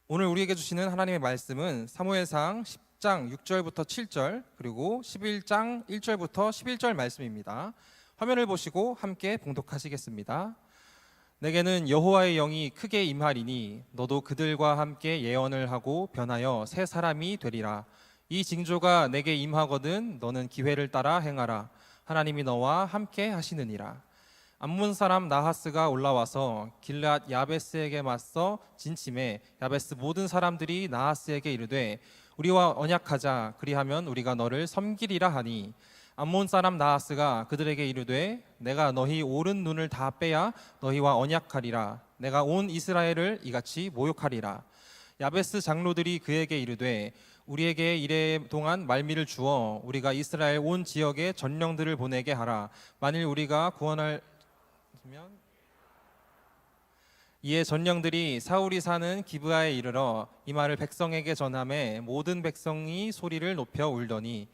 오늘 우리에게 주시는 하나님의 말씀은 사무엘상 10장 6절부터 7절 그리고 11장 1절부터 11절 말씀입니다. 화면을 보시고 함께 봉독하시겠습니다. 내게는 여호와의 영이 크게 임하리니 너도 그들과 함께 예언을 하고 변하여 새 사람이 되리라. 이 징조가 내게 임하거든 너는 기회를 따라 행하라. 하나님이 너와 함께 하시느니라. 암몬 사람 나하스가 올라와서 길앗 야베스에게 맞서 진침해 야베스 모든 사람들이 나하스에게 이르되 우리와 언약하자. 그리하면 우리가 너를 섬기리라 하니 암몬 사람 나하스가 그들에게 이르되 내가 너희 오른 눈을 다 빼야 너희와 언약하리라. 내가 온 이스라엘을 이같이 모욕하리라. 야베스 장로들이 그에게 이르되 우리에게 이래 동안 말미를 주어 우리가 이스라엘 온 지역에 전령들을 보내게 하라. 만일 우리가 구원할 이에 전령들이 사울이 사는 기브아에 이르러 이 말을 백성에게 전하매 모든 백성이 소리를 높여 울더니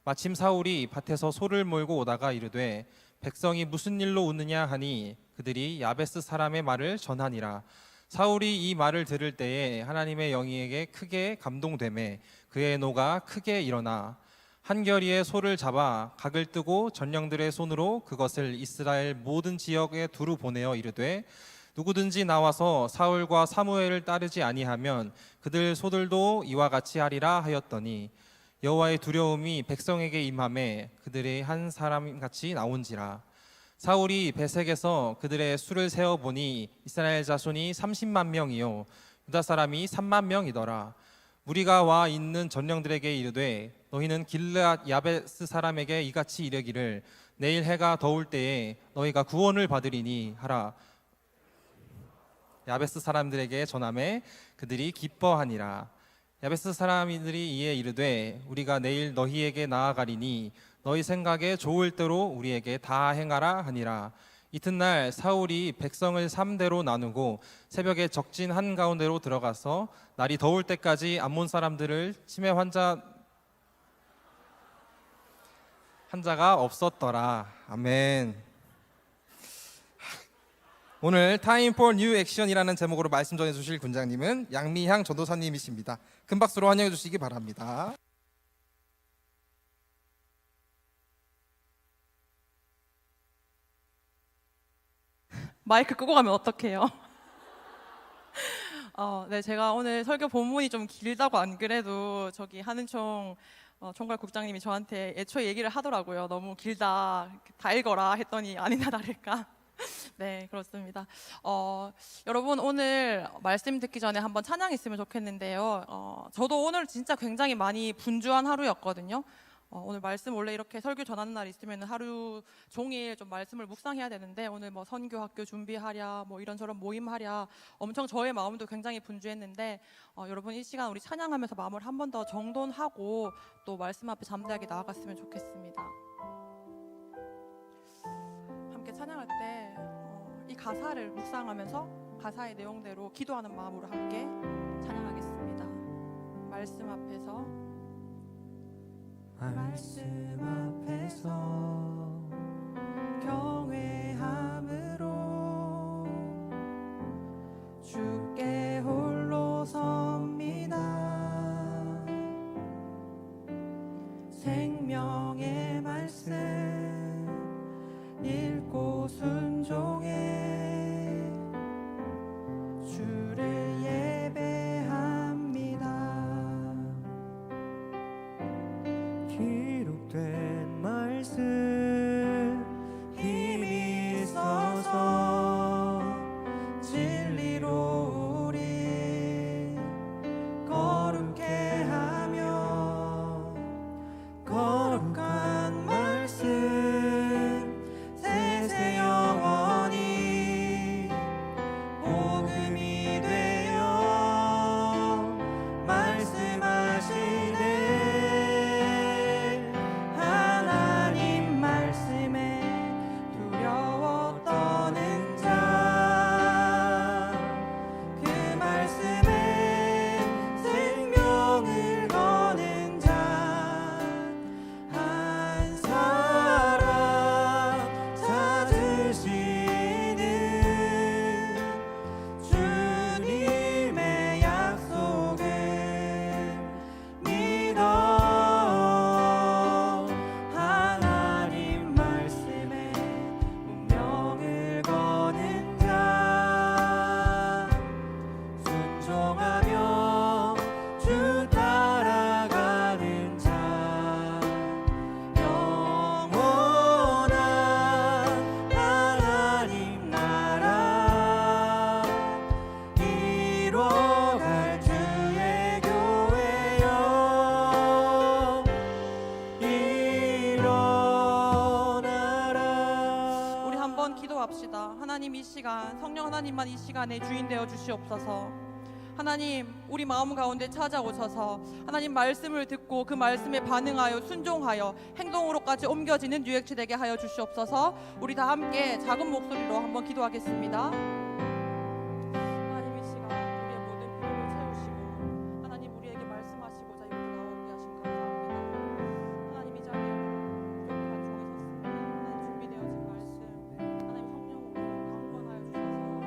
마침 사울이 밭에서 소를 몰고 오다가 이르되 백성이 무슨 일로 웃느냐 하니 그들이 야베스 사람의 말을 전하니라. 사울이 이 말을 들을 때에 하나님의 영이에게 크게 감동되매 그의 노가 크게 일어나 한결이에 소를 잡아 각을 뜨고 전령들의 손으로 그것을 이스라엘 모든 지역에 두루 보내어 이르되 누구든지 나와서 사울과 사무엘을 따르지 아니하면 그들 소들도 이와 같이 하리라 하였더니 여호와의 두려움이 백성에게 임하매 그들이 한 사람같이 나온지라. 사울이 베색에서 그들의 수를 세어 보니 이스라엘 자손이 30만 명이요 유다 사람이 3만 명이더라. 무리가 와 있는 전령들에게 이르되 너희는 길르앗 야베스 사람에게 이같이 이르기를 내일 해가 더울 때에 너희가 구원을 받으리니 하라. 야베스 사람들에게 전하매 그들이 기뻐하니라. 야베스 사람들이 이에 이르되 우리가 내일 너희에게 나아가리니 너희 생각에 좋을 대로 우리에게 다 행하라 하니라. 이튿날 사울이 백성을 3대로 나누고 새벽에 적진 한가운데로 들어가서 날이 더울 때까지 암몬 사람들을 치매 환자가 없었더라. 아멘. 오늘 Time for New Action이라는 제목으로 말씀 전해주실 군장님은 양미향 전도사님이십니다. 큰 박수로 환영해 주시기 바랍니다. 마이크 끄고 가면 어떡해요? 네, 제가 오늘 설교 본문이 좀 길다고 안 그래도 저기 하는총 총괄 국장님이 저한테 애초에 얘기를 하더라고요. 너무 길다, 다 읽어라 했더니 아니나 다를까. 네, 그렇습니다. 여러분 오늘 말씀 듣기 전에 한번 찬양 있으면 좋겠는데요. 저도 오늘 진짜 굉장히 많이 분주한 하루였거든요. 오늘 말씀 원래 이렇게 설교 전하는 날 있으면 하루 종일 좀 말씀을 묵상해야 되는데 오늘 뭐 선교 학교 준비하랴 뭐 이런저런 모임하랴 엄청 저의 마음도 굉장히 분주했는데 여러분 이 시간 우리 찬양하면서 마음을 한 번 더 정돈하고 또 말씀 앞에 잠대하게 나아갔으면 좋겠습니다. 함께 찬양할 때 이 가사를 묵상하면서 가사의 내용대로 기도하는 마음으로 함께 찬양하겠습니다. 말씀 앞에서 경외함으로 주께 홀로 섭니다. 생명의 말씀 읽고 순종해 주를 예배합니다. 기록된 말씀 힘이 있어서 진리로 우리 거룩해 하며 거룩한 말씀 세세 영원히 복음이 되어 말씀하시네. 하나님 이 시간 성령 하나님만 이 시간에 주인 되어 주시옵소서. 하나님 우리 마음 가운데 찾아오셔서 하나님 말씀을 듣고 그 말씀에 반응하여 순종하여 행동으로까지 옮겨지는 뉴액츠 되게 하여 주시옵소서. 우리 다 함께 작은 목소리로 한번 기도하겠습니다. 하나님 이 시간 우리의 모든 필요를 채우시고 하나님 우리에게 말씀하시고자 이곳에 나오게 하신 감사합니다. 하나님 이 자리에 우리가 가지고 있었습니다. 하나님 준비되어진 말씀 하나님 성령으로 강권하여 주셔서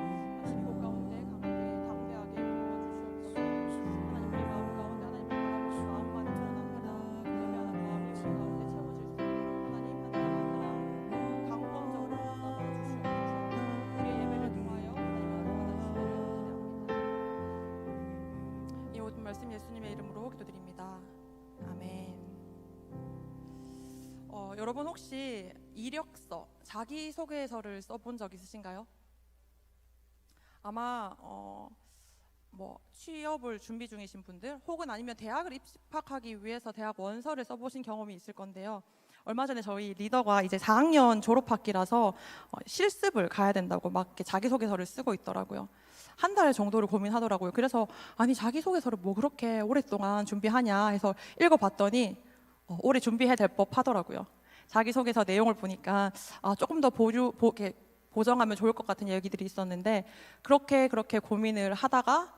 이곳 가운데 강하게 담대하게 부어 주시옵소서. 하나님 우리 마음 가운데 하나님을 바라보는 마음만이 원합니다. 예배하는 마음이 우리 가운데 채워질 수 있도록 하나님 하나님 강권적으로 붙잡아 주시옵소서. 우리의 예배를 통하여 하나님을 원하시기를 기대합니다. 이 모든 말씀 예수님의 이름으로 기도드립니다. 아멘. 여러분 혹시 이력서, 자기소개서를 써본 적 있으신가요? 아마 취업을 준비 중이신 분들 혹은 아니면 대학을 입학하기 위해서 대학 원서를 써보신 경험이 있을 건데요. 얼마 전에 저희 리더가 이제 4학년 졸업학기라서 실습을 가야 된다고 막 이렇게 자기소개서를 쓰고 있더라고요. 한 달 정도를 고민하더라고요. 그래서 아니 자기소개서를 뭐 그렇게 오랫동안 준비하냐 해서 읽어봤더니 오래 준비해야 될 법 하더라고요. 자기소개서 내용을 보니까 조금 더 보정하면 좋을 것 같은 얘기들이 있었는데 그렇게 고민을 하다가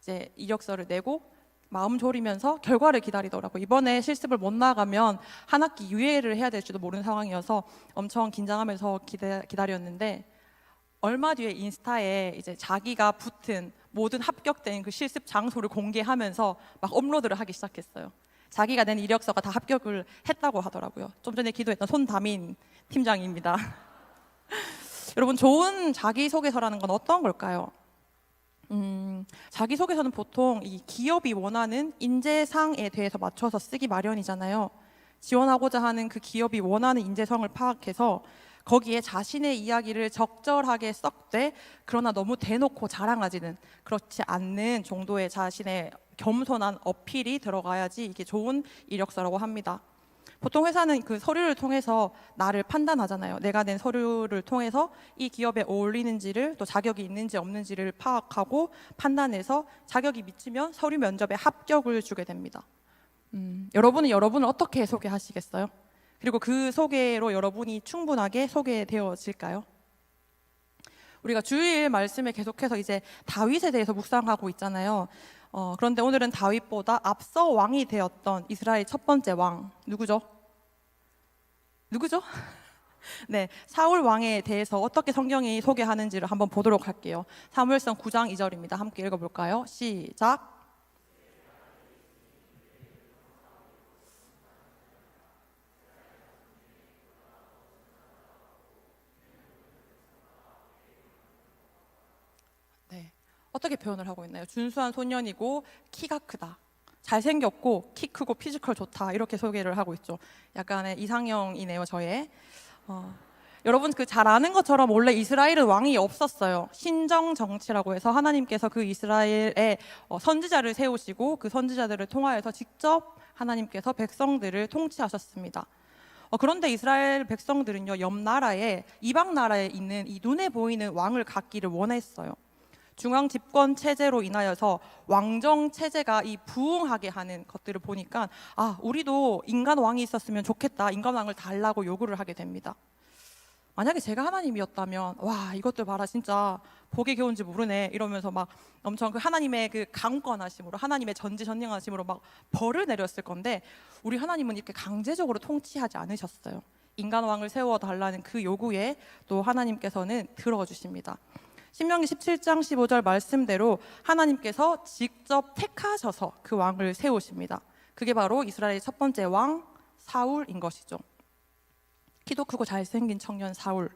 이제 이력서를 내고 마음 졸이면서 결과를 기다리더라고요. 이번에 실습을 못 나가면 한 학기 유예를 해야 될지도 모르는 상황이어서 엄청 긴장하면서 기다렸는데 얼마 뒤에 인스타에 이제 자기가 붙은 모든 합격된 그 실습 장소를 공개하면서 막 업로드를 하기 시작했어요. 자기가 낸 이력서가 다 합격을 했다고 하더라고요. 좀 전에 기도했던 손다민 팀장입니다. 여러분 좋은 자기소개서라는 건 어떤 걸까요? 자기소개서는 보통 이 기업이 원하는 인재상에 대해서 맞춰서 쓰기 마련이잖아요. 지원하고자 하는 그 기업이 원하는 인재성을 파악해서 거기에 자신의 이야기를 적절하게 썩되 그러나 너무 대놓고 자랑하지는 그렇지 않는 정도의 자신의 겸손한 어필이 들어가야지 이게 좋은 이력서라고 합니다. 보통 회사는 그 서류를 통해서 나를 판단하잖아요. 내가 낸 서류를 통해서 이 기업에 어울리는지를 또 자격이 있는지 없는지를 파악하고 판단해서 자격이 미치면 서류 면접에 합격을 주게 됩니다. 여러분은 여러분을 어떻게 소개하시겠어요? 그리고 그 소개로 여러분이 충분하게 소개되어질까요? 우리가 주일 말씀에 계속해서 이제 다윗에 대해서 묵상하고 있잖아요. 그런데 오늘은 다윗보다 앞서 왕이 되었던 이스라엘 첫 번째 왕 누구죠? 네, 사울 왕에 대해서 어떻게 성경이 소개하는지를 한번 보도록 할게요. 사무엘상 9장 2절입니다. 함께 읽어볼까요? 시작. 네, 어떻게 표현을 하고 있나요? 준수한 소년이고 키가 크다. 잘생겼고 키 크고 피지컬 좋다 이렇게 소개를 하고 있죠. 약간의 이상형이네요, 저의. 여러분 그 잘 아는 것처럼 원래 이스라엘은 왕이 없었어요. 신정 정치라고 해서 하나님께서 그 이스라엘에 선지자를 세우시고 그 선지자들을 통하여서 직접 하나님께서 백성들을 통치하셨습니다. 그런데 이스라엘 백성들은요, 옆 나라에 이방 나라에 있는 이 눈에 보이는 왕을 갖기를 원했어요. 중앙 집권 체제로 인하여서 왕정 체제가 이 부흥하게 하는 것들을 보니까 우리도 인간 왕이 있었으면 좋겠다, 인간 왕을 달라고 요구를 하게 됩니다. 만약에 제가 하나님이었다면 와 이것들 봐라 진짜 복이 겨운지 모르네 이러면서 막 엄청 그 하나님의 그 강권하심으로 하나님의 전지전능하심으로 막 벌을 내렸을 건데 우리 하나님은 이렇게 강제적으로 통치하지 않으셨어요. 인간 왕을 세워달라는 그 요구에 또 하나님께서는 들어주십니다. 신명기 17장 15절 말씀대로 하나님께서 직접 택하셔서 그 왕을 세우십니다. 그게 바로 이스라엘의 첫 번째 왕 사울인 것이죠. 키도 크고 잘생긴 청년 사울.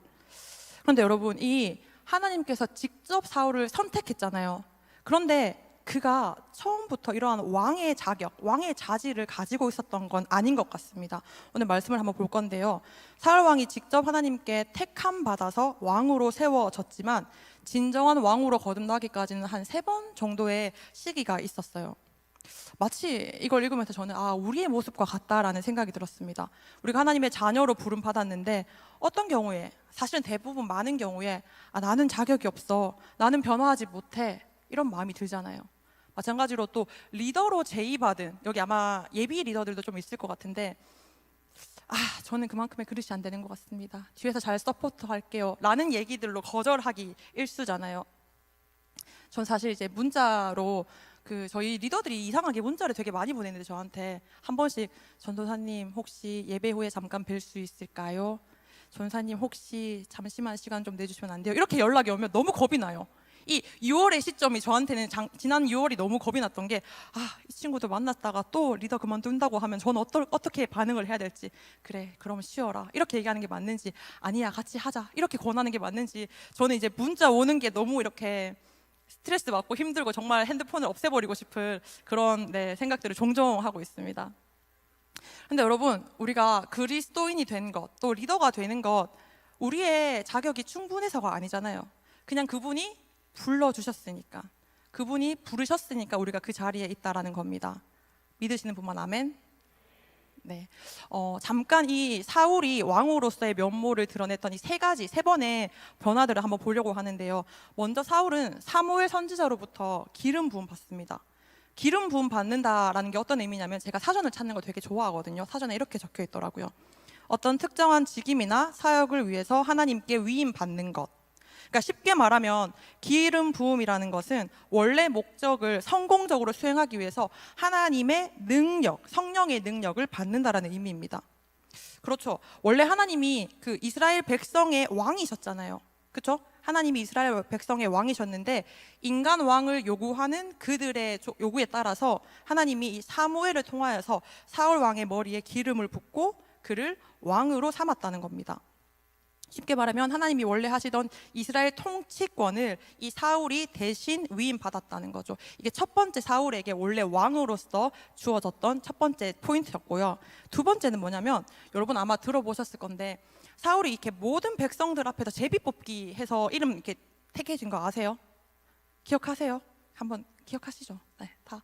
그런데 여러분 이 하나님께서 직접 사울을 선택했잖아요. 그런데 그가 처음부터 이러한 왕의 자격, 왕의 자질을 가지고 있었던 건 아닌 것 같습니다. 오늘 말씀을 한번 볼 건데요. 사울 왕이 직접 하나님께 택함 받아서 왕으로 세워졌지만 진정한 왕으로 거듭나기까지는 한 3번 정도의 시기가 있었어요. 마치 이걸 읽으면서 저는 우리의 모습과 같다라는 생각이 들었습니다. 우리가 하나님의 자녀로 부름 받았는데 어떤 경우에, 사실은 대부분 많은 경우에 나는 자격이 없어, 나는 변화하지 못해, 이런 마음이 들잖아요. 마찬가지로 또 리더로 제의받은, 여기 아마 예비 리더들도 좀 있을 것 같은데 저는 그만큼의 그릇이 안 되는 것 같습니다, 뒤에서 잘 서포트 할게요 라는 얘기들로 거절하기 일쑤잖아요. 전 사실 이제 문자로 저희 리더들이 이상하게 문자를 되게 많이 보내는데 저한테 한 번씩 전도사님 혹시 예배 후에 잠깐 뵐 수 있을까요? 전사님 혹시 잠시만 시간 좀 내주시면 안 돼요? 이렇게 연락이 오면 너무 겁이 나요. 이 6월의 시점이 저한테는 지난 6월이 너무 겁이 났던 게 이 친구들 만났다가 또 리더 그만둔다고 하면 저는 어떻게 반응을 해야 될지, 그래 그럼 쉬어라 이렇게 얘기하는 게 맞는지, 아니야 같이 하자 이렇게 권하는 게 맞는지, 저는 이제 문자 오는 게 너무 이렇게 스트레스 받고 힘들고 정말 핸드폰을 없애버리고 싶은 그런 생각들을 종종 하고 있습니다. 근데 여러분, 우리가 그리스도인이 된 것, 또 리더가 되는 것, 우리의 자격이 충분해서가 아니잖아요. 그냥 그분이 불러주셨으니까, 그분이 부르셨으니까 우리가 그 자리에 있다라는 겁니다. 믿으시는 분만 아멘? 네. 잠깐 이 사울이 왕으로서의 면모를 드러냈던 이 세 번의 변화들을 한번 보려고 하는데요. 먼저 사울은 사무엘 선지자로부터 기름 부음 받습니다. 기름 부음 받는다라는 게 어떤 의미냐면, 제가 사전을 찾는 걸 되게 좋아하거든요. 사전에 이렇게 적혀 있더라고요. 어떤 특정한 직임이나 사역을 위해서 하나님께 위임 받는 것. 그러니까 쉽게 말하면 기름 부음이라는 것은 원래 목적을 성공적으로 수행하기 위해서 하나님의 능력, 성령의 능력을 받는다라는 의미입니다. 그렇죠. 원래 하나님이 이스라엘 백성의 왕이셨잖아요. 그렇죠? 하나님이 이스라엘 백성의 왕이셨는데 인간 왕을 요구하는 그들의 요구에 따라서 하나님이 이 사무엘을 통하여서 사울 왕의 머리에 기름을 붓고 그를 왕으로 삼았다는 겁니다. 쉽게 말하면 하나님이 원래 하시던 이스라엘 통치권을 이 사울이 대신 위임받았다는 거죠. 이게 첫 번째 사울에게 원래 왕으로서 주어졌던 첫 번째 포인트였고요. 두 번째는 뭐냐면, 여러분 아마 들어보셨을 건데, 사울이 이렇게 모든 백성들 앞에서 제비뽑기 해서 이름 이렇게 택해진 거 아세요? 기억하세요? 한번 기억하시죠? 네, 다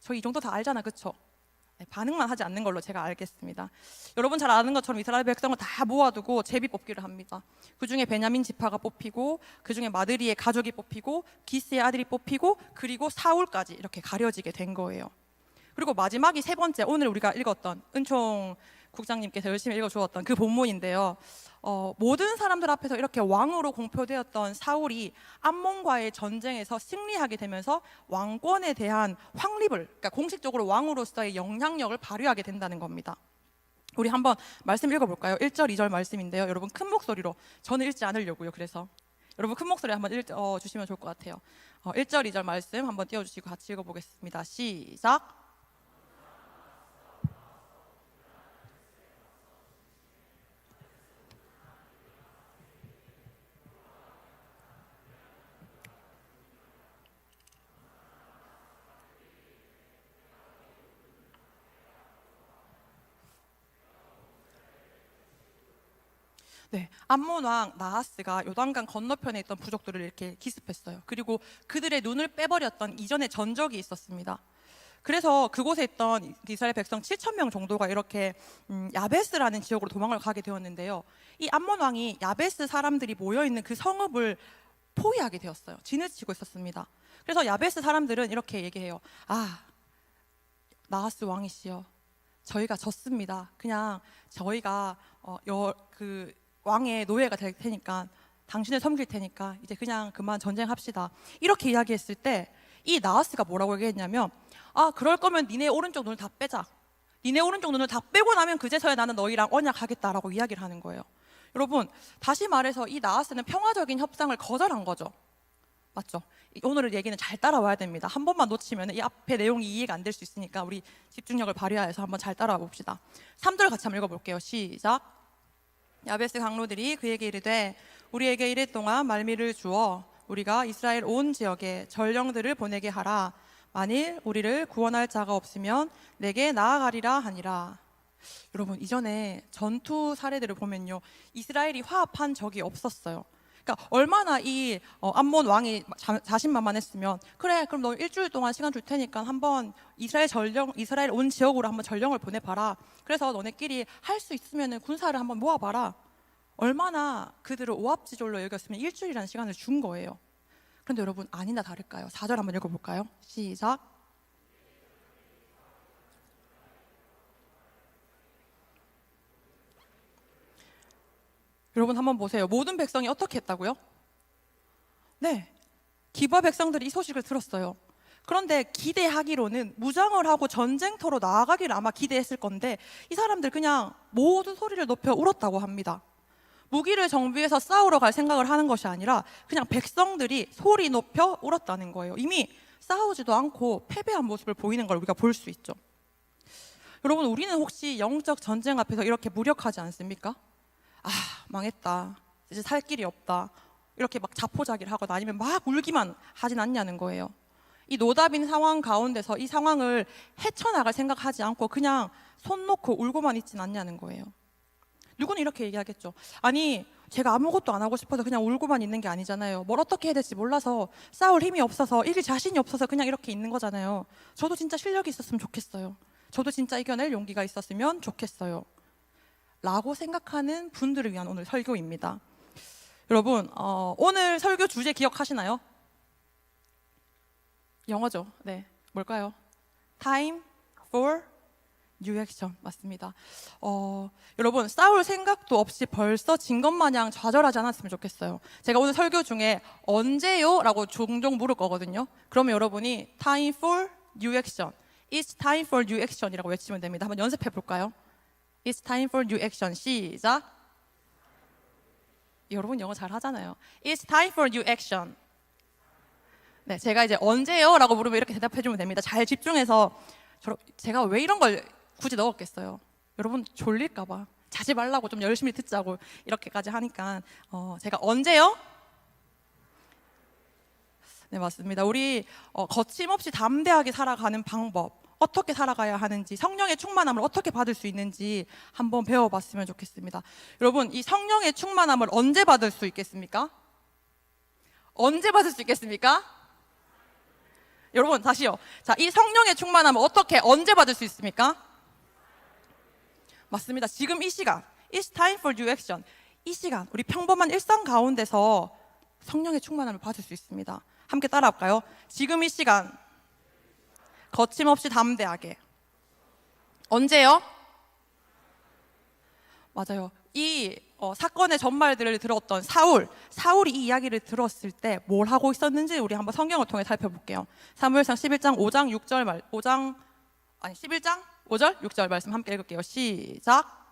저희 이 정도 다 알잖아, 그렇죠? 네, 반응만 하지 않는 걸로 제가 알겠습니다. 여러분 잘 아는 것처럼 이스라엘 백성을 다 모아두고 제비 뽑기를 합니다. 그 중에 베냐민 지파가 뽑히고, 그 중에 마드리의 가족이 뽑히고, 기스의 아들이 뽑히고, 그리고 사울까지 이렇게 가려지게 된 거예요. 그리고 마지막이 세 번째, 오늘 우리가 읽었던 은총 국장님께서 열심히 읽어주었던 그 본문인데요. 모든 사람들 앞에서 이렇게 왕으로 공표되었던 사울이 암몬과의 전쟁에서 승리하게 되면서 왕권에 대한 확립을, 그러니까 공식적으로 왕으로서의 영향력을 발휘하게 된다는 겁니다. 우리 한번 말씀 읽어볼까요? 1절, 2절 말씀인데요. 여러분 큰 목소리로, 저는 읽지 않으려고요. 그래서 여러분 큰 목소리 한번 주시면 좋을 것 같아요. 1절, 2절 말씀 한번 띄워주시고 같이 읽어보겠습니다. 시작. 네, 암몬 왕 나하스가 요단강 건너편에 있던 부족들을 이렇게 기습했어요. 그리고 그들의 눈을 빼버렸던 이전의 전적이 있었습니다. 그래서 그곳에 있던 이스라엘 백성 7,000명 정도가 이렇게 야베스라는 지역으로 도망을 가게 되었는데요. 이 암몬 왕이 야베스 사람들이 모여있는 그 성읍을 포위하게 되었어요. 진을 치고 있었습니다. 그래서 야베스 사람들은 이렇게 얘기해요. 나하스 왕이시여, 저희가 졌습니다. 그냥 저희가 왕의 노예가 될 테니까, 당신을 섬길 테니까 이제 그냥 그만 전쟁합시다. 이렇게 이야기했을 때 이 나하스가 뭐라고 얘기했냐면, 그럴 거면 니네 오른쪽 눈을 다 빼자. 니네 오른쪽 눈을 다 빼고 나면 그제서야 나는 너희랑 언약하겠다라고 이야기를 하는 거예요. 여러분, 다시 말해서 이 나하스는 평화적인 협상을 거절한 거죠. 맞죠? 오늘 얘기는 잘 따라와야 됩니다. 한 번만 놓치면 이 앞에 내용이 이해가 안 될 수 있으니까 우리 집중력을 발휘하여서 한번 잘 따라와 봅시다. 3절 같이 한번 읽어볼게요. 시작. 야베스 강로들이 그에게 이르되 우리에게 이래 동안 말미를 주어 우리가 이스라엘 온 지역에 전령들을 보내게 하라. 만일 우리를 구원할 자가 없으면 내게 나아가리라 하니라. 여러분, 이전에 전투 사례들을 보면요, 이스라엘이 화합한 적이 없었어요. 그러니까 얼마나 이 암몬 왕이 자신만만했으면 그래 그럼 너 일주일 동안 시간 줄 테니까 한번 이스라엘 온 지역으로 한번 전령을 보내봐라. 그래서 너네끼리 할 수 있으면 군사를 한번 모아봐라. 얼마나 그들을 오합지졸로 여겼으면 일주일이라는 시간을 준 거예요. 그런데 여러분 아니나 다를까요? 4절 한번 읽어볼까요? 시작. 여러분 한번 보세요. 모든 백성이 어떻게 했다고요? 네, 기브아 백성들이 이 소식을 들었어요. 그런데 기대하기로는 무장을 하고 전쟁터로 나아가기를 아마 기대했을 건데 이 사람들 그냥 모든 소리를 높여 울었다고 합니다. 무기를 정비해서 싸우러 갈 생각을 하는 것이 아니라 그냥 백성들이 소리 높여 울었다는 거예요. 이미 싸우지도 않고 패배한 모습을 보이는 걸 우리가 볼 수 있죠. 여러분 우리는 혹시 영적 전쟁 앞에서 이렇게 무력하지 않습니까? 아 망했다, 이제 살 길이 없다, 이렇게 막 자포자기를 하거나 아니면 막 울기만 하진 않냐는 거예요. 이 노답인 상황 가운데서 이 상황을 헤쳐나갈 생각하지 않고 그냥 손 놓고 울고만 있진 않냐는 거예요. 누구는 이렇게 얘기하겠죠. 아니 제가 아무것도 안 하고 싶어서 그냥 울고만 있는 게 아니잖아요. 뭘 어떻게 해야 될지 몰라서 싸울 힘이 없어서 이길 자신이 없어서 그냥 이렇게 있는 거잖아요. 저도 진짜 실력이 있었으면 좋겠어요. 저도 진짜 이겨낼 용기가 있었으면 좋겠어요 라고 생각하는 분들을 위한 오늘 설교입니다. 여러분 오늘 설교 주제 기억하시나요? 영어죠. 네, 뭘까요? Time for New Action 맞습니다. 여러분 싸울 생각도 없이 벌써 진 것 마냥 좌절하지 않았으면 좋겠어요. 제가 오늘 설교 중에 언제요? 라고 종종 물을 거거든요. 그러면 여러분이 Time for New Action, It's time for new action 이라고 외치면 됩니다. 한번 연습해 볼까요? It's time for new action. 시작. 여러분 영어 잘 하잖아요. It's time for new action. 네, 제가 이제 언제요? 라고 물으면 이렇게 대답해 주면 됩니다. 잘 집중해서. 제가 왜 이런 걸 굳이 넣었겠어요? 여러분 졸릴까 봐 자지 말라고 좀 열심히 듣자고 이렇게까지 하니까 제가 언제요? 네 맞습니다. 우리 거침없이 담대하게 살아가는 방법, 어떻게 살아가야 하는지, 성령의 충만함을 어떻게 받을 수 있는지 한번 배워봤으면 좋겠습니다. 여러분 이 성령의 충만함을 언제 받을 수 있겠습니까? 언제 받을 수 있겠습니까? 여러분 다시요. 자, 이 성령의 충만함을 어떻게 언제 받을 수 있습니까? 맞습니다. 지금 이 시간, It's time for new action. 이 시간 우리 평범한 일상 가운데서 성령의 충만함을 받을 수 있습니다. 함께 따라할까요? 지금 이 시간 거침없이 담대하게. 언제요? 맞아요. 이 사건의 전말들을 들었던 사울이 이 이야기를 들었을 때 뭘 하고 있었는지 우리 한번 성경을 통해 살펴볼게요. 사무엘상 11장 11장 5절 6절 말씀 함께 읽을게요. 시작.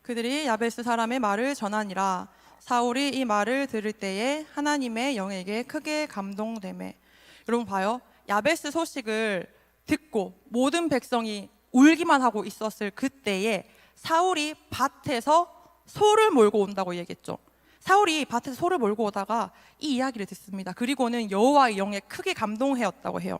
그들이 야베스 사람의 말을 전하니라. 사울이 이 말을 들을 때에 하나님의 영에게 크게 감동되매. 여러분 봐요. 야베스 소식을 듣고 모든 백성이 울기만 하고 있었을 그때에 사울이 밭에서 소를 몰고 온다고 얘기했죠. 사울이 밭에서 소를 몰고 오다가 이 이야기를 듣습니다. 그리고는 여호와의 영에 크게 감동하였다고 해요.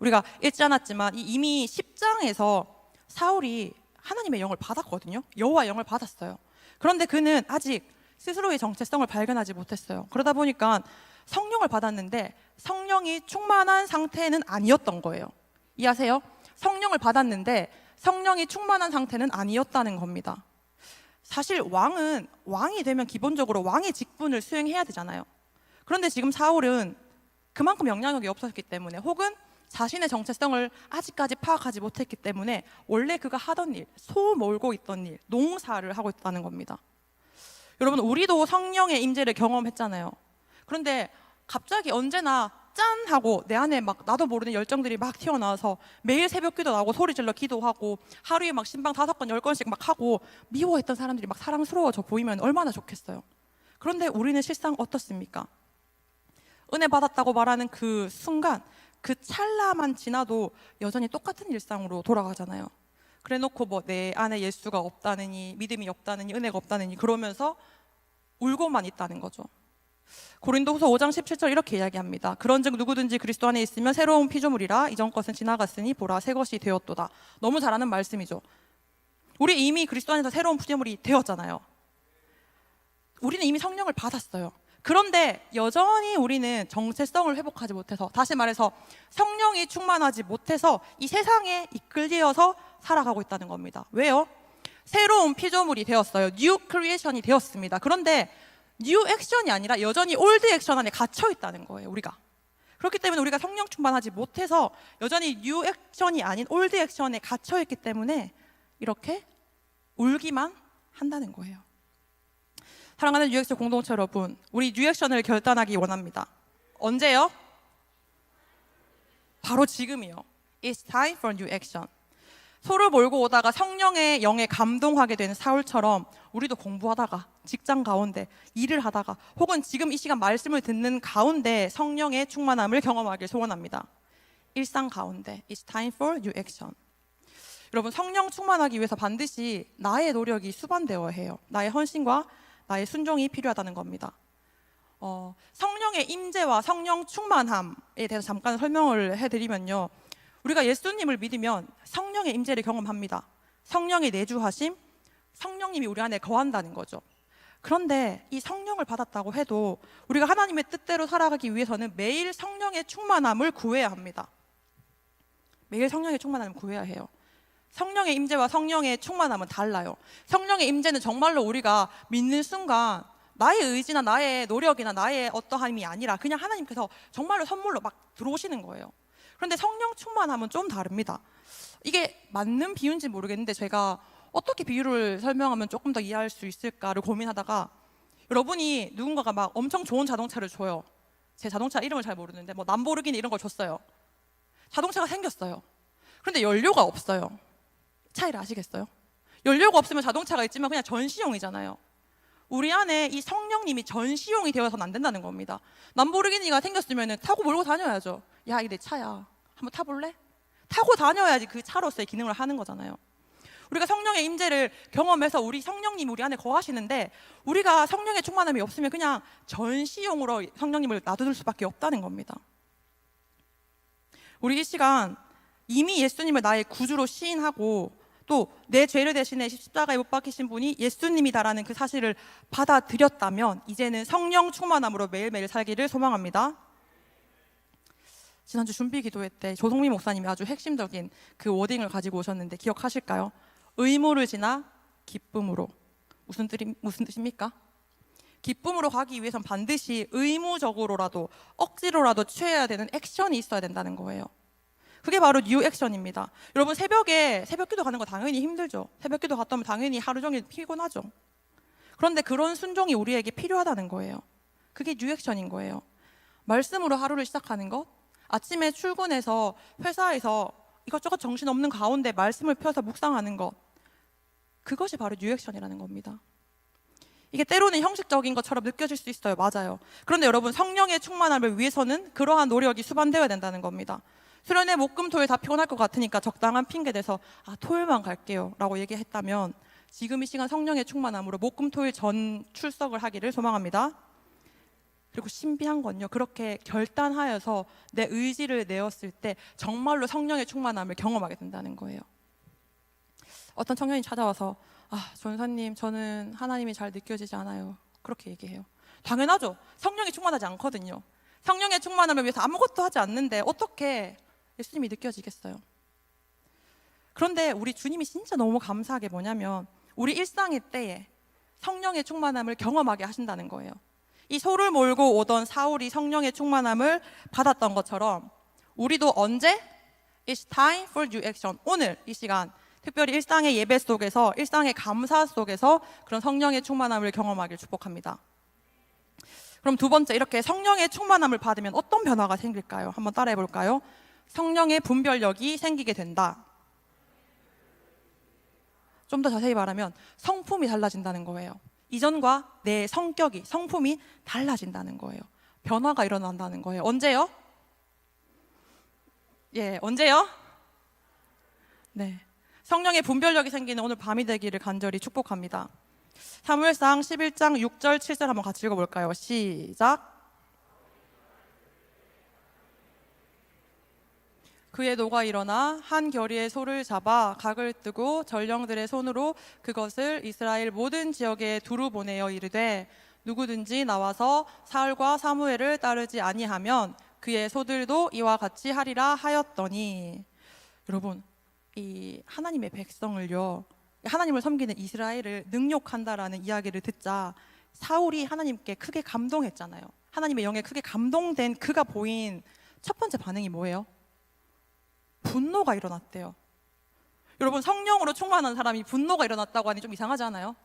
우리가 읽지 않았지만 이미 10장에서 사울이 하나님의 영을 받았거든요. 여호와의 영을 받았어요. 그런데 그는 아직 스스로의 정체성을 발견하지 못했어요. 그러다 보니까 성령을 받았는데 성령이 충만한 상태는 아니었던 거예요. 이해하세요? 성령을 받았는데 성령이 충만한 상태는 아니었다는 겁니다. 사실 왕이 되면 기본적으로 왕의 직분을 수행해야 되잖아요. 그런데 지금 사울은 그만큼 영향력이 없었기 때문에, 혹은 자신의 정체성을 아직까지 파악하지 못했기 때문에 원래 그가 하던 일, 소 몰고 있던 일, 농사를 하고 있다는 겁니다. 여러분 우리도 성령의 임재를 경험했잖아요. 그런데 갑자기 언제나 짠 하고 내 안에 막 나도 모르는 열정들이 막 튀어나와서 매일 새벽 기도 나오고 소리 질러 기도하고 하루에 막 신방 5건 10건씩 막 하고 미워했던 사람들이 막 사랑스러워져 보이면 얼마나 좋겠어요. 그런데 우리는 실상 어떻습니까? 은혜 받았다고 말하는 그 순간, 그 찰나만 지나도 여전히 똑같은 일상으로 돌아가잖아요. 그래 놓고 뭐 내 안에 예수가 없다느니, 믿음이 없다느니, 은혜가 없다느니 그러면서 울고만 있다는 거죠. 고린도후서 5장 17절 이렇게 이야기합니다. 그런즉 누구든지 그리스도 안에 있으면 새로운 피조물이라, 이전 것은 지나갔으니 보라 새 것이 되었도다. 너무 잘하는 말씀이죠. 우리 이미 그리스도 안에서 새로운 피조물이 되었잖아요. 우리는 이미 성령을 받았어요. 그런데 여전히 우리는 정체성을 회복하지 못해서, 다시 말해서 성령이 충만하지 못해서 이 세상에 이끌려서 살아가고 있다는 겁니다. 왜요? 새로운 피조물이 되었어요. 뉴 크리에이션이 되었습니다. 그런데 뉴 액션이 아니라 여전히 올드 액션 안에 갇혀 있다는 거예요, 우리가. 그렇기 때문에 우리가 성령 충만하지 못해서 여전히 뉴 액션이 아닌 올드 액션에 갇혀 있기 때문에 이렇게 울기만 한다는 거예요. 사랑하는 뉴액션 공동체 여러분, 우리 뉴액션을 결단하기 원합니다. 언제요? 바로 지금이요. It's time for new action. 소를 몰고 오다가 성령의 영에 감동하게 된 사울처럼 우리도 공부하다가, 직장 가운데 일을 하다가, 혹은 지금 이 시간 말씀을 듣는 가운데 성령의 충만함을 경험하길 소원합니다. 일상 가운데 It's time for new action. 여러분, 성령 충만하기 위해서 반드시 나의 노력이 수반되어야 해요. 나의 헌신과 나의 순종이 필요하다는 겁니다. 성령의 임재와 성령 충만함에 대해서 잠깐 설명을 해드리면요, 우리가 예수님을 믿으면 성령의 임재를 경험합니다. 성령의 내주하심, 성령님이 우리 안에 거한다는 거죠. 그런데 이 성령을 받았다고 해도 우리가 하나님의 뜻대로 살아가기 위해서는 매일 성령의 충만함을 구해야 합니다. 매일 성령의 충만함을 구해야 해요. 성령의 임재와 성령의 충만함은 달라요. 성령의 임재는 정말로 우리가 믿는 순간 나의 의지나 나의 노력이나 나의 어떠함이 아니라 그냥 하나님께서 정말로 선물로 막 들어오시는 거예요. 그런데 성령 충만함은 좀 다릅니다. 이게 맞는 비유인지 모르겠는데 제가 어떻게 비유를 설명하면 조금 더 이해할 수 있을까를 고민하다가, 여러분이 누군가가 막 엄청 좋은 자동차를 줘요. 제 자동차 이름을 잘 모르는데 뭐 람보르기니 이런 걸 줬어요. 자동차가 생겼어요. 그런데 연료가 없어요. 차이를 아시겠어요? 연료가 없으면 자동차가 있지만 그냥 전시용이잖아요. 우리 안에 이 성령님이 전시용이 되어서는 안 된다는 겁니다. 람보르기니가 생겼으면 타고 몰고 다녀야죠. 야, 이게 내 차야, 한번 타볼래? 타고 다녀야지 그 차로서의 기능을 하는 거잖아요. 우리가 성령의 임재를 경험해서 우리 성령님이 우리 안에 거하시는데, 우리가 성령의 충만함이 없으면 그냥 전시용으로 성령님을 놔둘 수밖에 없다는 겁니다. 우리 이 시간 이미 예수님을 나의 구주로 시인하고 또 내 죄를 대신해 십자가에 못 박히신 분이 예수님이다라는 그 사실을 받아들였다면 이제는 성령 충만함으로 매일매일 살기를 소망합니다. 지난주 준비 기도회 때 조성민 목사님이 아주 핵심적인 그 워딩을 가지고 오셨는데 기억하실까요? 의무를 지나 기쁨으로. 무슨 뜻입니까? 기쁨으로 가기 위해선 반드시 의무적으로라도 억지로라도 취해야 되는 액션이 있어야 된다는 거예요. 그게 바로 뉴 액션입니다. 여러분, 새벽에 새벽기도 가는 거 당연히 힘들죠. 새벽기도 갔다 오면 당연히 하루 종일 피곤하죠. 그런데 그런 순종이 우리에게 필요하다는 거예요. 그게 뉴 액션인 거예요. 말씀으로 하루를 시작하는 것, 아침에 출근해서 회사에서 이것저것 정신없는 가운데 말씀을 펴서 묵상하는 것, 그것이 바로 뉴 액션이라는 겁니다. 이게 때로는 형식적인 것처럼 느껴질 수 있어요. 맞아요. 그런데 여러분, 성령의 충만함을 위해서는 그러한 노력이 수반되어야 된다는 겁니다. 수련회 목금 토요일 다 피곤할 것 같으니까 적당한 핑계 대서 토요일만 갈게요 라고 얘기했다면, 지금 이 시간 성령의 충만함으로 목금 토요일 전 출석을 하기를 소망합니다. 그리고 신비한 건요, 그렇게 결단하여서 내 의지를 내었을 때 정말로 성령의 충만함을 경험하게 된다는 거예요. 어떤 청년이 찾아와서 전사님, 저는 하나님이 잘 느껴지지 않아요, 그렇게 얘기해요. 당연하죠. 성령이 충만하지 않거든요. 성령의 충만함을 위해서 아무것도 하지 않는데 어떻게 예수님이 느껴지겠어요? 그런데 우리 주님이 진짜 너무 감사하게 뭐냐면, 우리 일상의 때에 성령의 충만함을 경험하게 하신다는 거예요. 이 소를 몰고 오던 사울이 성령의 충만함을 받았던 것처럼 우리도 언제? It's time for new action. 오늘 이 시간 특별히 일상의 예배 속에서, 일상의 감사 속에서 그런 성령의 충만함을 경험하길 축복합니다. 그럼 두 번째, 이렇게 성령의 충만함을 받으면 어떤 변화가 생길까요? 한번 따라해 볼까요? 성령의 분별력이 생기게 된다. 좀 더 자세히 말하면 성품이 달라진다는 거예요. 이전과 내 성격이, 성품이 달라진다는 거예요. 변화가 일어난다는 거예요. 언제요? 언제요? 네, 성령의 분별력이 생기는 오늘 밤이 되기를 간절히 축복합니다. 사무엘상 11장 6절 7절 한번 같이 읽어볼까요? 시작. 그의 노가 일어나 한 겨리의 소를 잡아 각을 뜨고 전령들의 손으로 그것을 이스라엘 모든 지역에 두루 보내어 이르되 누구든지 나와서 사울과 사무엘을 따르지 아니하면 그의 소들도 이와 같이 하리라 하였더니, 여러분, 이 하나님의 백성을요, 하나님을 섬기는 이스라엘을 능욕한다라는 이야기를 듣자 사울이 하나님께 크게 감동했잖아요. 하나님의 영에 크게 감동된 그가 보인 첫 번째 반응이 뭐예요? 분노가 일어났대요. 여러분, 성령으로 충만한 사람이 분노가 일어났다고 하니 좀 이상하지 않아요?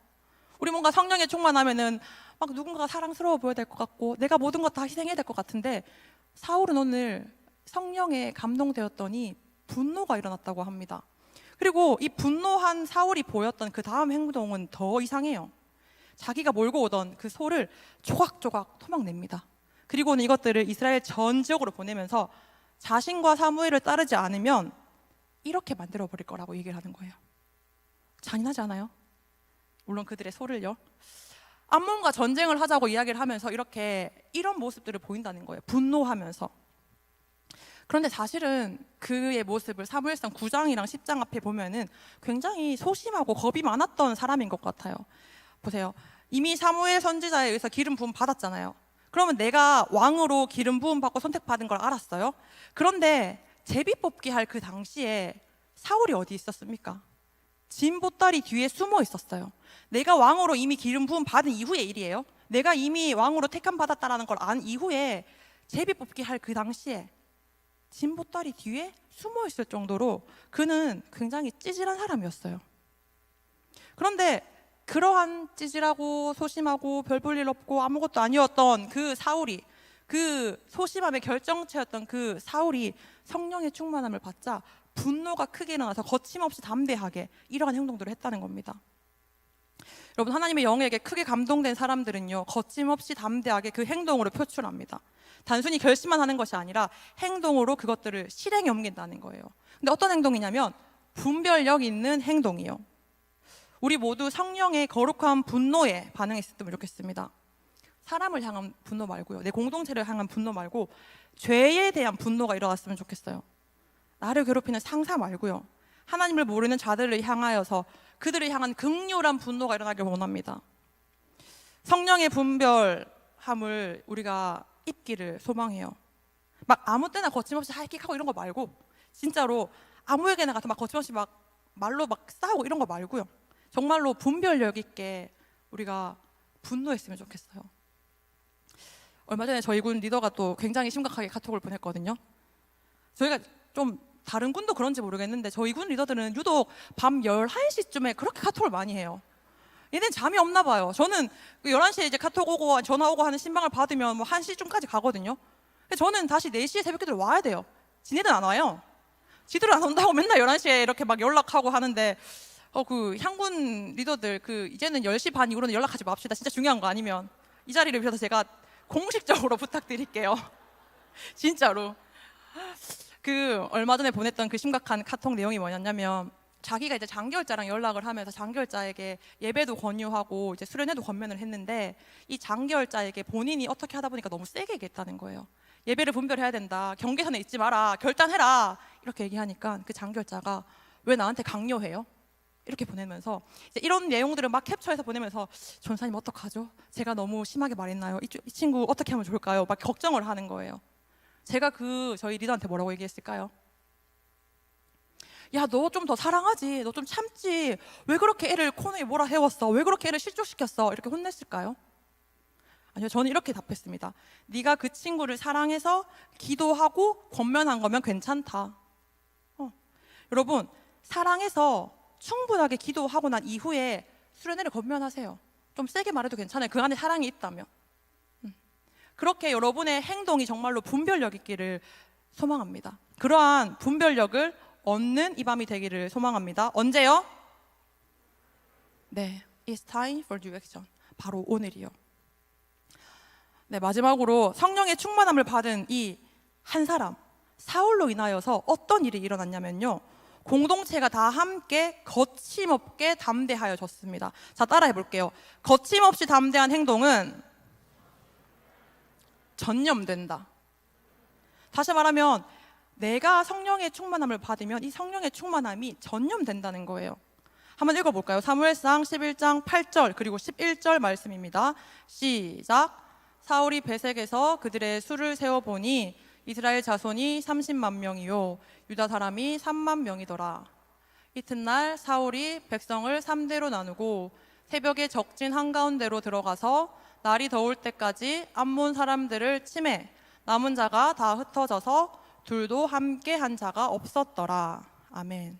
우리 뭔가 성령에 충만하면은 막 누군가가 사랑스러워 보여야 될 것 같고 내가 모든 것 다 희생해야 될 것 같은데, 사울은 오늘 성령에 감동되었더니 분노가 일어났다고 합니다. 그리고 이 분노한 사울이 보였던 그 다음 행동은 더 이상해요. 자기가 몰고 오던 그 소를 조각조각 토막냅니다. 그리고는 이것들을 이스라엘 전 지역으로 보내면서 자신과 사무엘을 따르지 않으면 이렇게 만들어 버릴 거라고 얘기를 하는 거예요. 잔인하지 않아요? 물론 그들의 소를요. 암몬과 전쟁을 하자고 이야기를 하면서 이런 모습들을 보인다는 거예요. 분노하면서. 그런데 사실은 그의 모습을 사무엘상 9장이랑 10장 앞에 보면은 굉장히 소심하고 겁이 많았던 사람인 것 같아요. 보세요. 이미 사무엘 선지자에 의해서 기름 부음 받았잖아요. 그러면 내가 왕으로 기름 부음 받고 선택받은 걸 알았어요. 그런데 제비 뽑기 할 그 당시에 사울이 어디 있었습니까? 진 보따리 뒤에 숨어 있었어요. 내가 왕으로 이미 기름 부음 받은 이후의 일이에요. 내가 이미 왕으로 택함 받았다라는 걸 안 이후에 제비 뽑기 할 그 당시에 진 보따리 뒤에 숨어 있을 정도로 그는 굉장히 찌질한 사람이었어요. 그런데 그러한 찌질하고 소심하고 별 볼 일 없고 아무것도 아니었던 그 사울이, 그 소심함의 결정체였던 그 사울이 성령의 충만함을 받자 분노가 크게 일어나서 거침없이 담대하게 이러한 행동들을 했다는 겁니다. 여러분, 하나님의 영에게 크게 감동된 사람들은요, 거침없이 담대하게 그 행동으로 표출합니다. 단순히 결심만 하는 것이 아니라 행동으로 그것들을 실행에 옮긴다는 거예요. 근데 어떤 행동이냐면 분별력 있는 행동이요. 우리 모두 성령의 거룩한 분노에 반응했으면 좋겠습니다. 사람을 향한 분노 말고요, 내 공동체를 향한 분노 말고 죄에 대한 분노가 일어났으면 좋겠어요. 나를 괴롭히는 상사 말고요, 하나님을 모르는 자들을 향하여서 그들을 향한 극렬한 분노가 일어나길 원합니다. 성령의 분별함을 우리가 입기를 소망해요. 막 아무 때나 거침없이 하이킥하고 이런 거 말고, 진짜로 아무에게나 가서 막 거침없이 막 말로 막 싸우고 이런 거 말고요, 정말로 분별력 있게 우리가 분노했으면 좋겠어요. 얼마 전에 저희 군 리더가 또 굉장히 심각하게 카톡을 보냈거든요. 저희가 좀 다른 군도 그런지 모르겠는데 저희 군 리더들은 유독 밤 11시쯤에 그렇게 카톡을 많이 해요. 얘는 잠이 없나 봐요. 저는 11시에 이제 카톡 오고 전화 오고 하는 신방을 받으면 뭐 1시쯤까지 가거든요. 근데 저는 다시 4시에 새벽기도를 와야 돼요. 지네들 안 와요. 지들 안 온다고 맨날 11시에 이렇게 막 연락하고 하는데, 그 향군 리더들 이제는 10시 반 이후로는 연락하지 맙시다. 진짜 중요한 거 아니면. 이 자리를 빌어서 제가 공식적으로 부탁드릴게요. 진짜로. 얼마 전에 보냈던 그 심각한 카톡 내용이 뭐냐면, 자기가 이제 장기열자랑 연락을 하면서 장기열자에게 예배도 권유하고 이제 수련회도 권면을 했는데, 이 장기열자에게 본인이 어떻게 하다 보니까 너무 세게 얘기했다는 거예요. 예배를 분별해야 된다, 경계선에 있지 마라, 결단해라, 이렇게 얘기하니까 그 장기열자가 왜 나한테 강요해요? 이렇게 보내면서 이제 이런 내용들을 막 캡처해서 보내면서, 전사님 어떡하죠? 제가 너무 심하게 말했나요? 이 친구 어떻게 하면 좋을까요? 막 걱정을 하는 거예요. 제가 저희 리더한테 뭐라고 얘기했을까요? 야, 너 좀 더 사랑하지, 너 좀 참지, 왜 그렇게 애를 코너에 몰아해웠어, 왜 그렇게 애를 실족시켰어, 이렇게 혼냈을까요? 아니요, 저는 이렇게 답했습니다. 네가 그 친구를 사랑해서 기도하고 권면한 거면 괜찮다. 여러분, 사랑해서 충분하게 기도하고 난 이후에 수련회를 권면하세요. 좀 세게 말해도 괜찮아요. 그 안에 사랑이 있다면. 그렇게 여러분의 행동이 정말로 분별력 있기를 소망합니다. 그러한 분별력을 얻는 이 밤이 되기를 소망합니다. 언제요? 네, It's time for new action. 바로 오늘이요. 네, 마지막으로 성령의 충만함을 받은 이 한 사람, 사울로 인하여서 어떤 일이 일어났냐면요, 공동체가 다 함께 거침없게 담대하여졌습니다. 자, 따라해 볼게요. 거침없이 담대한 행동은 전념된다. 다시 말하면 내가 성령의 충만함을 받으면 이 성령의 충만함이 전염된다는 거예요. 한번 읽어볼까요? 사무엘상 11장 8절 그리고 11절 말씀입니다. 시작. 사울이 베색에서 그들의 수를 세어보니 이스라엘 자손이 30만 명이요 유다 사람이 3만 명이더라. 이튿날 사울이 백성을 3대로 나누고 새벽에 적진 한가운데로 들어가서 날이 더울 때까지 암몬 사람들을 치매 남은 자가 다 흩어져서 둘도 함께 한 자가 없었더라. 아멘.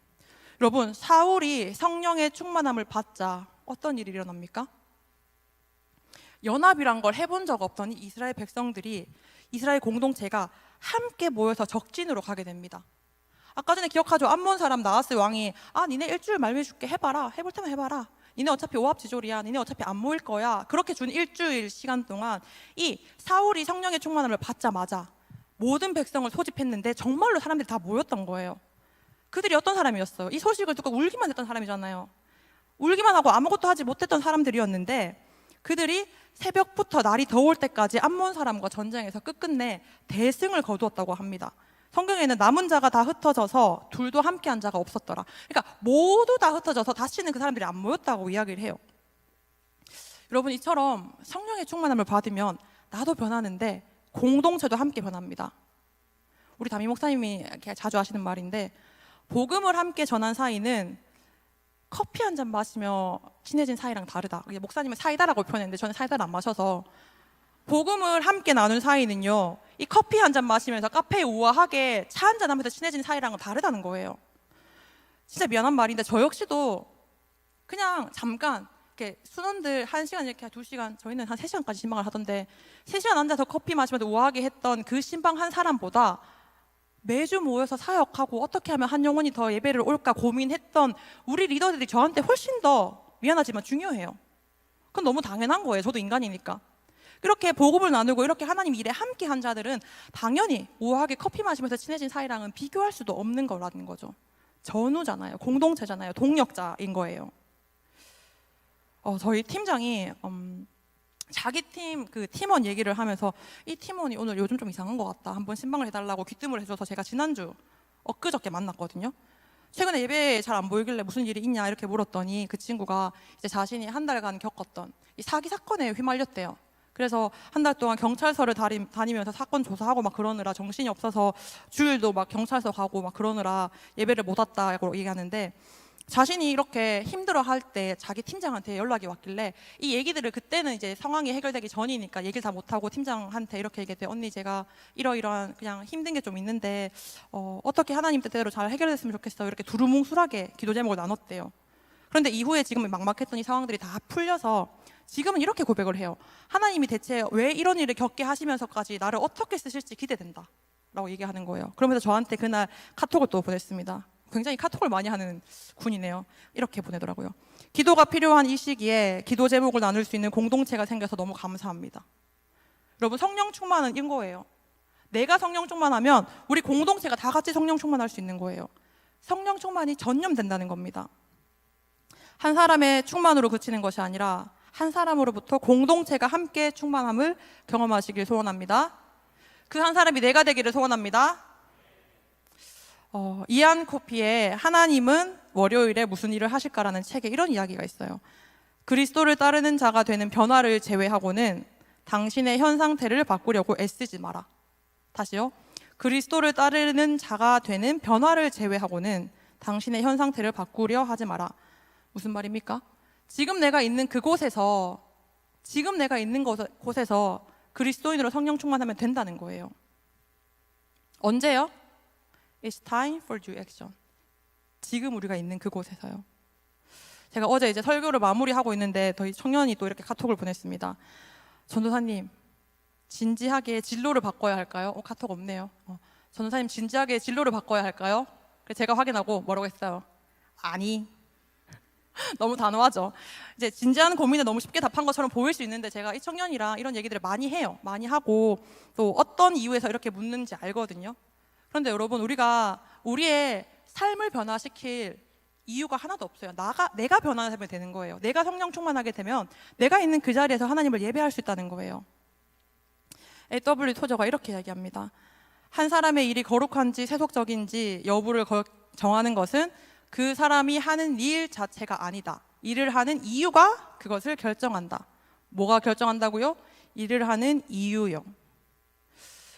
여러분, 사울이 성령의 충만함을 받자 어떤 일이 일어납니까? 연합이란 걸 해본 적 없던 이스라엘 백성들이, 이스라엘 공동체가 함께 모여서 적진으로 가게 됩니다. 아까 전에 기억하죠? 암몬 사람 나았을 왕이 니네 일주일 말미줄게, 해봐라, 해볼 테면 해봐라, 니네 어차피 오합지졸이야, 니네 어차피 안 모일 거야. 그렇게 준 일주일 시간 동안 이 사울이 성령의 충만함을 받자마자 모든 백성을 소집했는데 정말로 사람들이 다 모였던 거예요. 그들이 어떤 사람이었어요? 이 소식을 듣고 울기만 했던 사람이잖아요. 울기만 하고 아무것도 하지 못했던 사람들이었는데 그들이 새벽부터 날이 더울 때까지 암몬 사람과 전쟁에서 끝끝내 대승을 거두었다고 합니다. 성경에는 남은 자가 다 흩어져서 둘도 함께한 자가 없었더라. 그러니까 모두 다 흩어져서 다시는 그 사람들이 안 모였다고 이야기를 해요. 여러분, 이처럼 성령의 충만함을 받으면 나도 변하는데 공동체도 함께 변합니다. 우리 담임 목사님이 자주 하시는 말인데, 복음을 함께 전한 사이는 커피 한 잔 마시며 친해진 사이랑 다르다. 목사님은 사이다라고 표현했는데 저는 사이다를 안 마셔서, 복음을 함께 나눈 사이는요, 이 커피 한 잔 마시면서 카페에 우아하게 차 한 잔 하면서 친해진 사이랑은 다르다는 거예요. 진짜 미안한 말인데 저 역시도 그냥 잠깐 이렇게 순원들 1시간 이렇게 2시간, 저희는 한 3시간까지 신방을 하던데 3시간 앉아서 커피 마시면서 우아하게 했던 그 신방 한 사람보다 매주 모여서 사역하고 어떻게 하면 한 영혼이 더 예배를 올까 고민했던 우리 리더들이 저한테 훨씬 더, 미안하지만 중요해요. 그건 너무 당연한 거예요. 저도 인간이니까. 이렇게 복음을 나누고 이렇게 하나님 일에 함께 한 자들은 당연히 우아하게 커피 마시면서 친해진 사이랑은 비교할 수도 없는 거라는 거죠. 전우잖아요. 공동체잖아요. 동력자인 거예요. 저희 팀장이 자기 팀 그 팀원 얘기를 하면서 이 팀원이 오늘 요즘 좀 이상한 것 같다, 한번 신방을 해달라고 귀뜸을 해줘서 제가 지난주 엊그저께 만났거든요. 최근에 예배에 잘 안 보이길래 무슨 일이 있냐 이렇게 물었더니 그 친구가 이제 자신이 한 달간 겪었던 이 사기 사건에 휘말렸대요. 그래서 한 달 동안 경찰서를 다니면서 사건 조사하고 막 그러느라 정신이 없어서 주일도 막 경찰서 가고 막 그러느라 예배를 못 왔다고 얘기하는데, 자신이 이렇게 힘들어할 때 자기 팀장한테 연락이 왔길래 이 얘기들을, 그때는 이제 상황이 해결되기 전이니까 얘기를 다 못하고 팀장한테 이렇게 얘기했대요. 언니, 제가 이러이러한 그냥 힘든 게 좀 있는데 어떻게 하나님 뜻대로 잘 해결됐으면 좋겠어요. 이렇게 두루뭉술하게 기도 제목을 나눴대요. 그런데 이후에 지금 막막했던 이 상황들이 다 풀려서 지금은 이렇게 고백을 해요. 하나님이 대체 왜 이런 일을 겪게 하시면서까지 나를 어떻게 쓰실지 기대된다 라고 얘기하는 거예요. 그러면서 저한테 그날 카톡을 또 보냈습니다. 굉장히 카톡을 많이 하는 군이네요. 이렇게 보내더라고요. 기도가 필요한 이 시기에 기도 제목을 나눌 수 있는 공동체가 생겨서 너무 감사합니다. 여러분, 성령 충만은 이런 거예요. 내가 성령 충만하면 우리 공동체가 다 같이 성령 충만할 수 있는 거예요. 성령 충만이 전염된다는 겁니다. 한 사람의 충만으로 그치는 것이 아니라 한 사람으로부터 공동체가 함께 충만함을 경험하시길 소원합니다. 그 한 사람이 내가 되기를 소원합니다. 이안 코피의 하나님은 월요일에 무슨 일을 하실까라는 책에 이런 이야기가 있어요. 그리스도를 따르는 자가 되는 변화를 제외하고는 당신의 현 상태를 바꾸려고 애쓰지 마라. 다시요. 그리스도를 따르는 자가 되는 변화를 제외하고는 당신의 현 상태를 바꾸려 하지 마라. 무슨 말입니까? 지금 내가 있는 그곳에서, 지금 내가 있는 곳에서 그리스도인으로 성령 충만하면 된다는 거예요. 언제요? It's time for due action. 지금 우리가 있는 그곳에서요. 제가 어제 이제 설교를 마무리하고 있는데 저희 청년이 또 이렇게 카톡을 보냈습니다. 전도사님, 진지하게 진로를 바꿔야 할까요? 카톡 없네요. 전도사님, 진지하게 진로를 바꿔야 할까요? 그래서 제가 확인하고 뭐라고 했어요? 아니. 너무 단호하죠. 이제 진지한 고민에 너무 쉽게 답한 것처럼 보일 수 있는데 제가 이 청년이랑 이런 얘기들을 많이 해요. 많이 하고 또 어떤 이유에서 이렇게 묻는지 알거든요. 그런데 여러분, 우리가 우리의 삶을 변화시킬 이유가 하나도 없어요. 내가 변화하면 되는 거예요. 내가 성령 충만하게 되면 내가 있는 그 자리에서 하나님을 예배할 수 있다는 거예요. A.W. 토저가 이렇게 이야기합니다. 한 사람의 일이 거룩한지 세속적인지 여부를 정하는 것은 그 사람이 하는 일 자체가 아니다. 일을 하는 이유가 그것을 결정한다. 뭐가 결정한다고요? 일을 하는 이유요.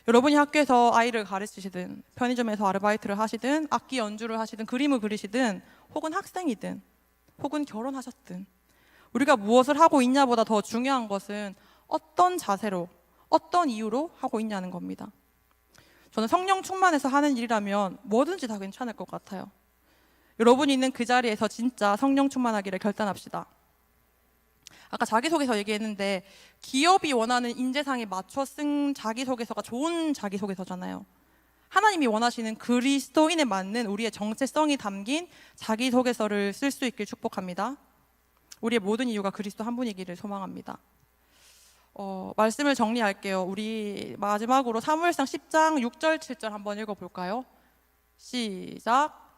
여러분이 학교에서 아이를 가르치시든 편의점에서 아르바이트를 하시든 악기 연주를 하시든 그림을 그리시든 혹은 학생이든 혹은 결혼하셨든 우리가 무엇을 하고 있냐보다 더 중요한 것은 어떤 자세로 어떤 이유로 하고 있냐는 겁니다. 저는 성령 충만해서 하는 일이라면 뭐든지 다 괜찮을 것 같아요. 여러분이 있는 그 자리에서 진짜 성령 충만하기를 결단합시다. 아까 자기소개서 얘기했는데 기업이 원하는 인재상에 맞춰 쓴 자기소개서가 좋은 자기소개서잖아요. 하나님이 원하시는 그리스도인에 맞는 우리의 정체성이 담긴 자기소개서를 쓸 수 있길 축복합니다. 우리의 모든 이유가 그리스도 한 분이기를 소망합니다. 말씀을 정리할게요. 우리 마지막으로 사무엘상 10장 6절 7절 한번 읽어볼까요? 시작.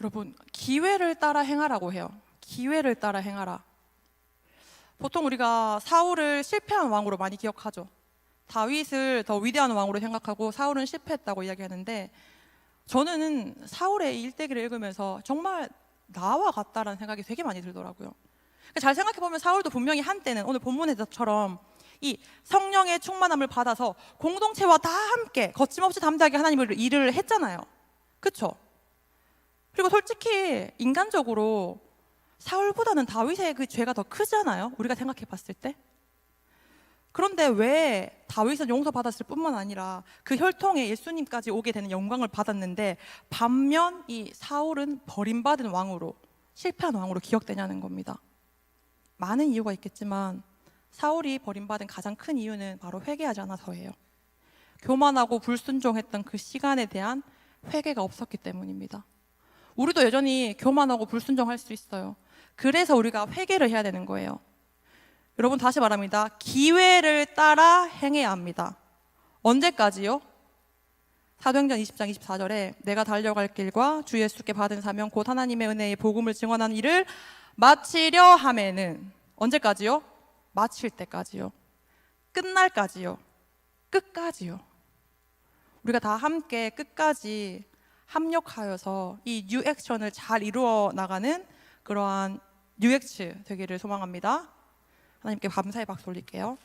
여러분, 기회를 따라 행하라고 해요. 기회를 따라 행하라. 보통 우리가 사울을 실패한 왕으로 많이 기억하죠. 다윗을 더 위대한 왕으로 생각하고 사울은 실패했다고 이야기하는데 저는 사울의 일대기를 읽으면서 정말 나와 같다라는 생각이 되게 많이 들더라고요. 잘 생각해보면 사울도 분명히 한때는 오늘 본문에서처럼 이 성령의 충만함을 받아서 공동체와 다 함께 거침없이 담대하게 하나님을 일을 했잖아요. 그렇죠? 그리고 솔직히 인간적으로 사울보다는 다윗의 그 죄가 더 크잖아요. 우리가 생각해 봤을 때. 그런데 왜 다윗은 용서받았을 뿐만 아니라 그 혈통에 예수님까지 오게 되는 영광을 받았는데 반면 이 사울은 버림받은 왕으로 실패한 왕으로 기억되냐는 겁니다. 많은 이유가 있겠지만 사울이 버림받은 가장 큰 이유는 바로 회개하지 않아서예요. 교만하고 불순종했던 그 시간에 대한 회개가 없었기 때문입니다. 우리도 여전히 교만하고 불순종할 수 있어요. 그래서 우리가 회개를 해야 되는 거예요. 여러분 다시 말합니다. 기회를 따라 행해야 합니다. 언제까지요? 사도행전 20장 24절에 내가 달려갈 길과 주 예수께 받은 사명 곧 하나님의 은혜의 복음을 증언하는 일을 마치려 하면은 언제까지요? 마칠 때까지요. 끝날까지요. 끝까지요. 우리가 다 함께 끝까지 합력하여서 이 뉴 액션을 잘 이루어 나가는 그러한 뉴 엑츠 되기를 소망합니다. 하나님께 감사의 박수 올릴게요.